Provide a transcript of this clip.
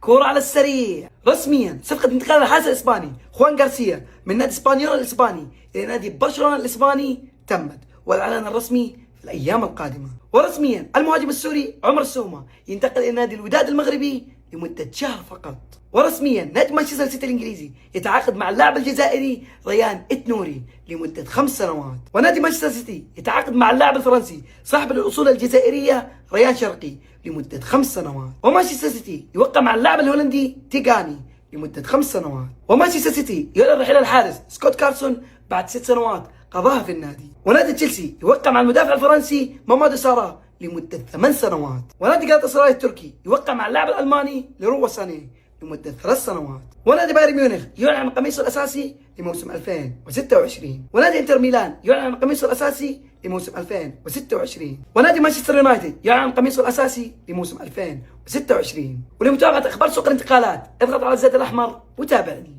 كورة على السريع. رسميا صفقة انتقال الحارس الإسباني خوان غارسيا من نادي اسبانيول الإسباني إلى نادي برشلونة الإسباني تمت، والإعلان الرسمي في الأيام القادمة. ورسميا المهاجم السوري عمر السومة ينتقل إلى نادي الوداد المغربي لمدة شهر فقط. ورسميا نادي مانشستر سيتي الإنجليزي يتعاقد مع اللاعب الجزائري ريان إتنوري لمدة 5 سنوات. ونادي مانشستر سيتي يتعاقد مع اللاعب الفرنسي صاحب الأصول الجزائرية ريان شرقي لمدة 5 سنوات. ومانشستر سيتي يوقع مع اللاعب الهولندي تيغاني لمدة 5 سنوات. ومانشستر سيتي يعلن رحيل الحارس سكوت كارسون بعد 6 سنوات قضاها في النادي. ونادي تشيلسي يوقع مع المدافع الفرنسي مامادو سارا لمدة 8 سنوات. ونادي جالاتا سراي التركي يوقع مع اللاعب الألماني ليروي ساني لمدة 3 سنوات. ونادي بايرن ميونخ يعلن عن قميصه الأساسي لموسم 2026. ونادي انتر ميلان يعلن عن قميصه الأساسي لموسم 2026. ونادي مانشستر يونايتد يعلن عن قميصه الأساسي لموسم 2026. ولمتابعة أخبار سوق الانتقالات اضغط على الزر الأحمر وتابعني.